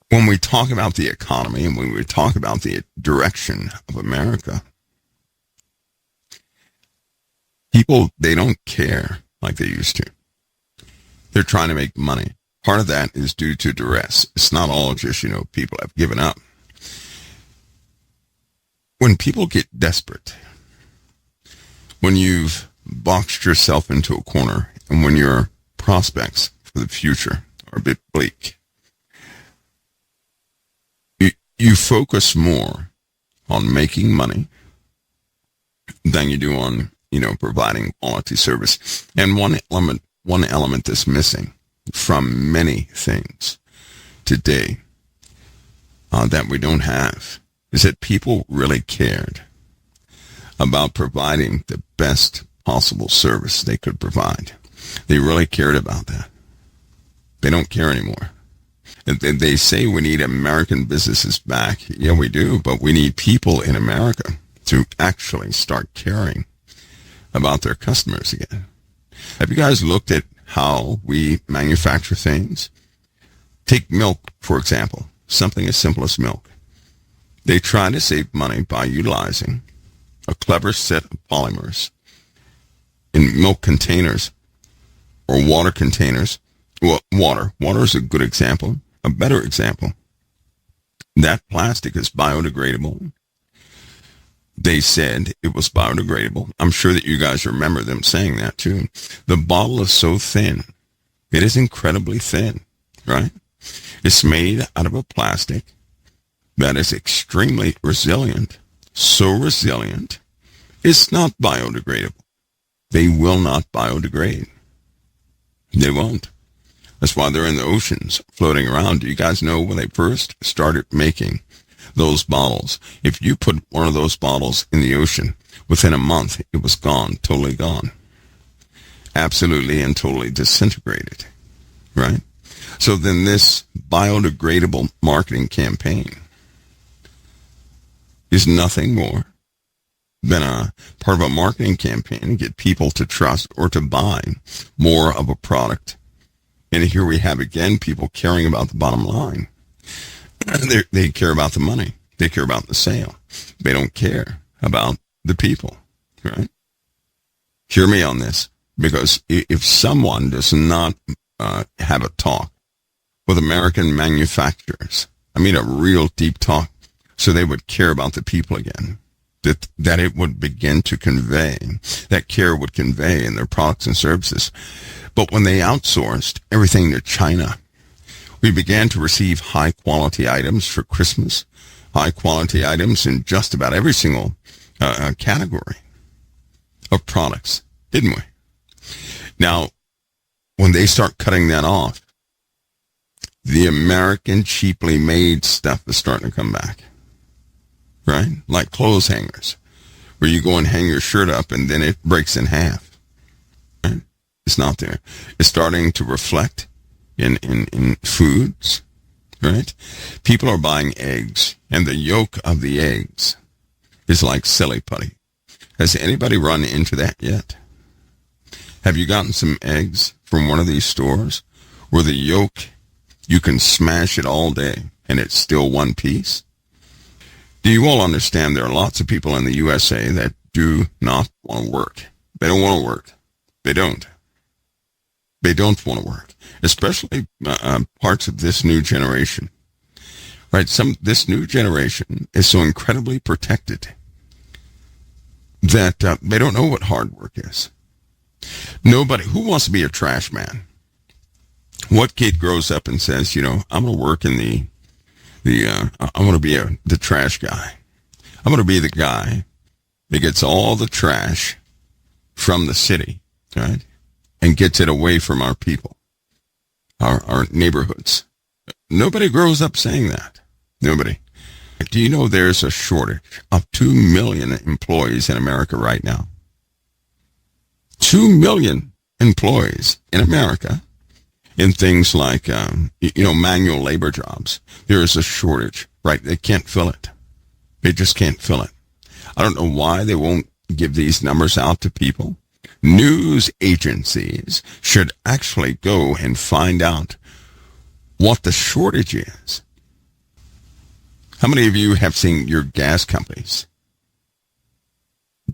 When we talk about the economy and when we talk about the direction of America, people, they don't care like they used to. They're trying to make money. Part of that is due to duress. It's not all just, people have given up. When people get desperate, when you've boxed yourself into a corner, and when your prospects for the future are a bit bleak, you focus more on making money than you do on, providing quality service. And one element that's missing from many things today that we don't have is that people really cared about providing the best possible service they could provide. They really cared about that. They don't care anymore. They say we need American businesses back. Yeah, we do, but we need people in America to actually start caring about their customers again. Have you guys looked at how we manufacture things? Take milk, for example, something as simple as milk. They try to save money by utilizing a clever set of polymers in milk containers or water containers. Well, water is a good example. A better example, that plastic is biodegradable. They said it was biodegradable. I'm sure that you guys remember them saying that too. The bottle is so thin. It is incredibly thin, right? It's made out of a plastic that is extremely resilient. So resilient, it's not biodegradable. They will not biodegrade. They won't. That's why they're in the oceans floating around. Do you guys know when they first started making those bottles? If you put one of those bottles in the ocean, within a month, it was gone, totally gone. Absolutely and totally disintegrated, right? So then this biodegradable marketing campaign is nothing more than a part of a marketing campaign to get people to trust or to buy more of a product. And here we have, again, people caring about the bottom line. They care about the money. They care about the sale. They don't care about the people, right? Hear me on this, because if someone does not have a talk with American manufacturers, I mean a real deep talk, so they would care about the people again, that it would begin to convey, that care would convey in their products and services. But when they outsourced everything to China, we began to receive high-quality items for Christmas, high-quality items in just about every single category of products, didn't we? Now, when they start cutting that off, the American cheaply made stuff is starting to come back, right? Like clothes hangers, where you go and hang your shirt up and then it breaks in half, right? It's not there. It's starting to reflect in foods, right? People are buying eggs, and the yolk of the eggs is like silly putty. Has anybody run into that yet? Have you gotten some eggs from one of these stores where the yolk, you can smash it all day and it's still one piece? Do you all understand there are lots of people in the USA that do not want to work? They don't want to work. They don't. They don't want to work, especially parts of this new generation. Right? This new generation is so incredibly protected that they don't know what hard work is. Nobody who wants to be a trash man. What kid grows up and says, I'm going to work in I want to be the trash guy. I'm going to be the guy that gets all the trash from the city, right? And gets it away from our people, our neighborhoods. Nobody grows up saying that. Nobody. Do you know there's a shortage of 2 million employees in America right now? 2 million employees in America in things like, manual labor jobs. There is a shortage, right? They can't fill it. They just can't fill it. I don't know why they won't give these numbers out to people. News agencies should actually go and find out what the shortage is How many of you have seen your gas companies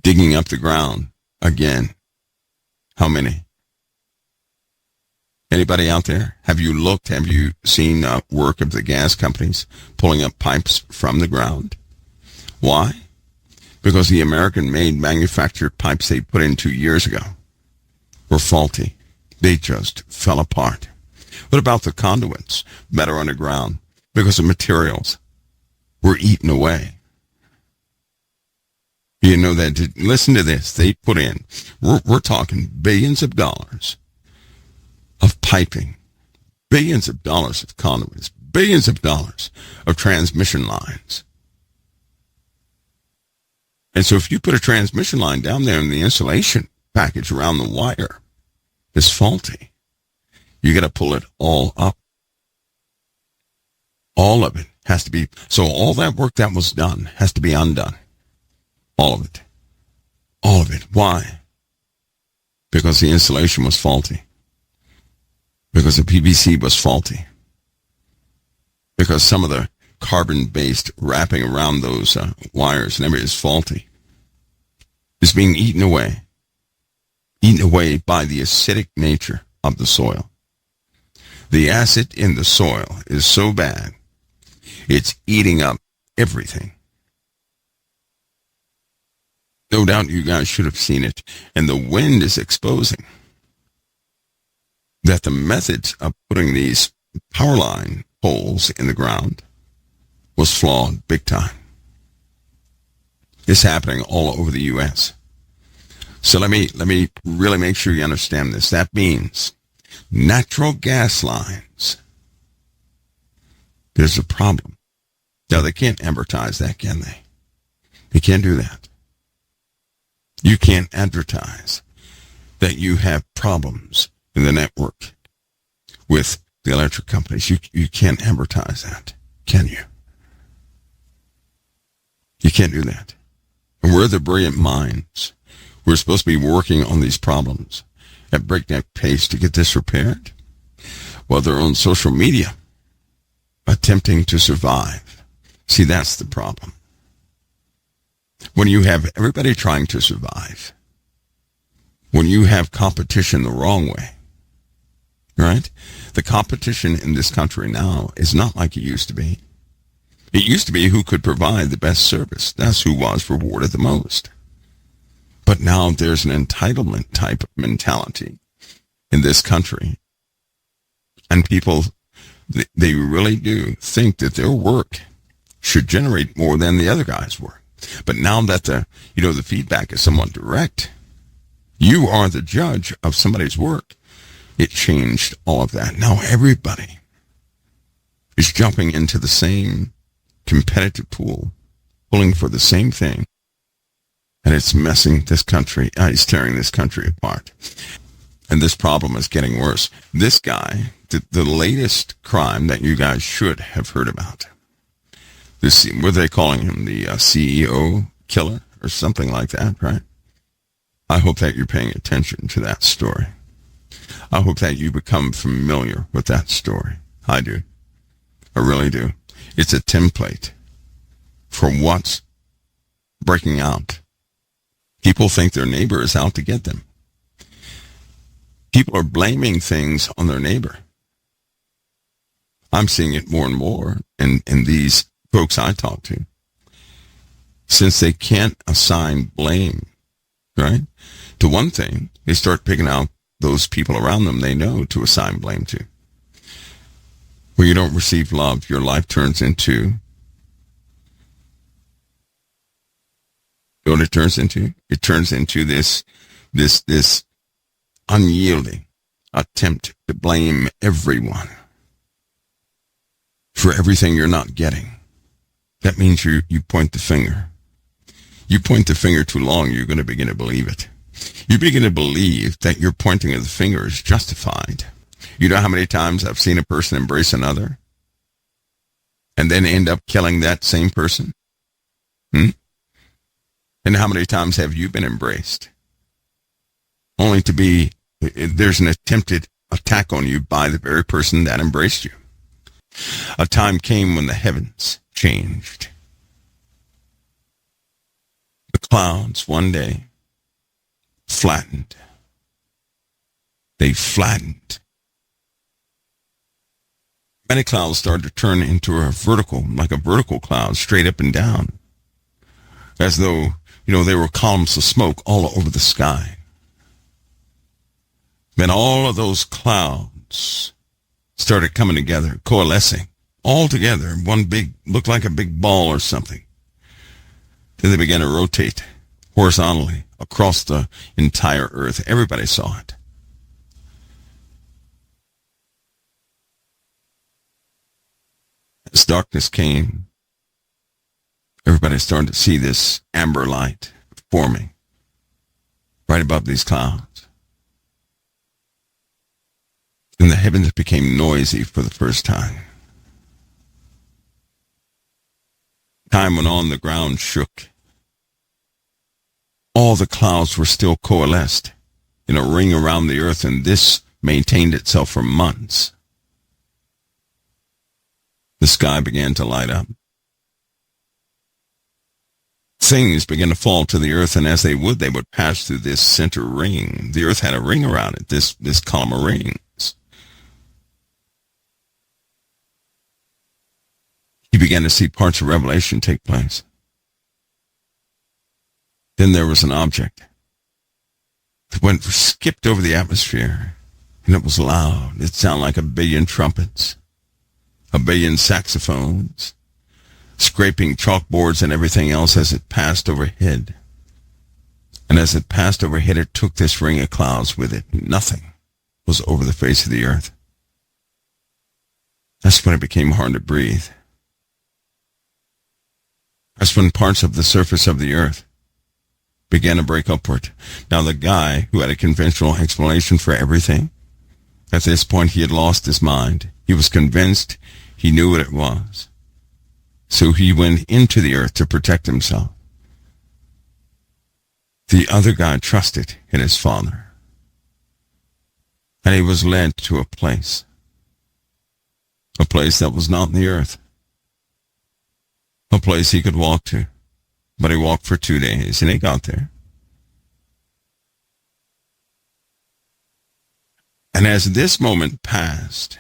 digging up the ground again? How many? Anybody out there? Have you looked? Have you seen work of the gas companies pulling up pipes from the ground? Why? Because the American-made manufactured pipes they put in 2 years ago were faulty. They just fell apart. What about the conduits that are underground? Because the materials were eaten away. You know that, listen to this, they put in, we're talking billions of dollars of piping, billions of dollars of conduits, billions of dollars of transmission lines. And so if you put a transmission line down there and the insulation package around the wire is faulty, you got to pull it all up. All of it has to be, so all that work that was done has to be undone. All of it. All of it. Why? Because the insulation was faulty. Because the PVC was faulty. Because some of the carbon-based wrapping around those wires and everything is faulty. It's being eaten away. Eaten away by the acidic nature of the soil. The acid in the soil is so bad, it's eating up everything. No doubt you guys should have seen it. And the wind is exposing that the methods of putting these power line poles in the ground was flawed big time. It's happening all over the U.S. So let me really make sure you understand this. That means natural gas lines. There's a problem. Now, they can't advertise that, can they? They can't do that. You can't advertise that you have problems in the network with the electric companies. You can't advertise that, can you? You can't do that. And we're the brilliant minds. We're supposed to be working on these problems at breakneck pace to get this repaired. Well, they're on social media attempting to survive. See, that's the problem. When you have everybody trying to survive, when you have competition the wrong way, right? The competition in this country now is not like it used to be. It used to be who could provide the best service. That's who was rewarded the most. But now there's an entitlement type of mentality in this country. And people, they really do think that their work should generate more than the other guy's work. But now that the feedback is somewhat direct, you are the judge of somebody's work. It changed all of that. Now everybody is jumping into the same competitive pool, pulling for the same thing. And it's messing this country, it's tearing this country apart. And this problem is getting worse. This guy, the latest crime that you guys should have heard about, what are they calling him? The CEO killer or something like that, right? I hope that you're paying attention to that story. I hope that you become familiar with that story. I do. I really do. It's a template for what's breaking out. People think their neighbor is out to get them. People are blaming things on their neighbor. I'm seeing it more and more in these folks I talk to. Since they can't assign blame, right, to one thing, they start picking out those people around them they know to assign blame to. When you don't receive love, your life turns into, you know what it turns into? It turns into this unyielding attempt to blame everyone for everything you're not getting. That means you point the finger. You point the finger too long, you're going to begin to believe it. You begin to believe that your pointing of the finger is justified. You know how many times I've seen a person embrace another and then end up killing that same person? And how many times have you been embraced? Only to be, there's an attempted attack on you by the very person that embraced you. A time came when the heavens changed. The clouds one day flattened. They flattened. Many clouds started to turn into a vertical, like a vertical cloud, straight up and down, as though, they were columns of smoke all over the sky. Then all of those clouds started coming together, coalescing, all together, one big, looked like a big ball or something. Then they began to rotate horizontally across the entire earth. Everybody saw it. As darkness came, everybody started to see this amber light forming right above these clouds. And the heavens became noisy for the first time. Time went on, the ground shook. All the clouds were still coalesced in a ring around the earth, and this maintained itself for months. The sky began to light up. Things began to fall to the earth, and as they would pass through this center ring. The earth had a ring around it, this column of rings. He began to see parts of Revelation take place. Then there was an object that skipped over the atmosphere, and it was loud. It sounded like 1 billion trumpets, 1 billion saxophones, scraping chalkboards and everything else as it passed overhead. And as it passed overhead, it took this ring of clouds with it. Nothing was over the face of the earth. That's when it became hard to breathe. That's when parts of the surface of the earth began to break upward. Now the guy who had a conventional explanation for everything, at this point he had lost his mind. He was convinced he knew what it was. So he went into the earth to protect himself. The other guy trusted in his father. And he was led to a place that was not in the earth. A place he could walk to. But he walked for 2 days, and he got there. And as this moment passed,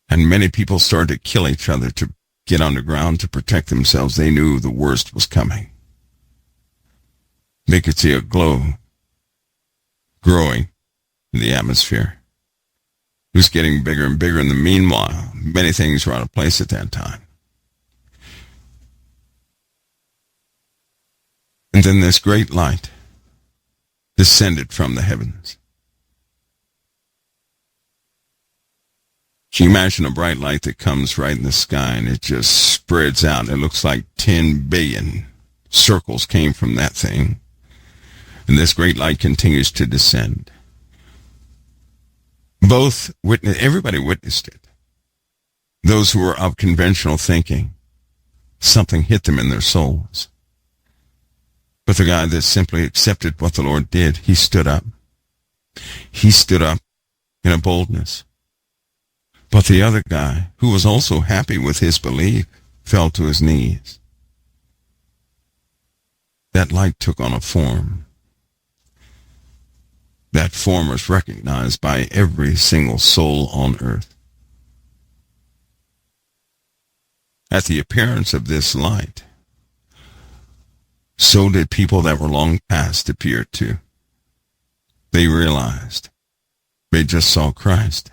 and many people started to kill each other to get underground to protect themselves, they knew the worst was coming. They could see a glow growing in the atmosphere. It was getting bigger and bigger. In the meanwhile, many things were out of place at that time. And then this great light descended from the heavens. Can you imagine a bright light that comes right in the sky and it just spreads out? It looks like 10 billion circles came from that thing. And this great light continues to descend. Everybody witnessed it. Those who were of conventional thinking, something hit them in their souls. But the guy that simply accepted what the Lord did, he stood up. He stood up in a boldness. But the other guy, who was also happy with his belief, fell to his knees. That light took on a form. That form was recognized by every single soul on earth. At the appearance of this light, so did people that were long past appear too. They realized they just saw Christ.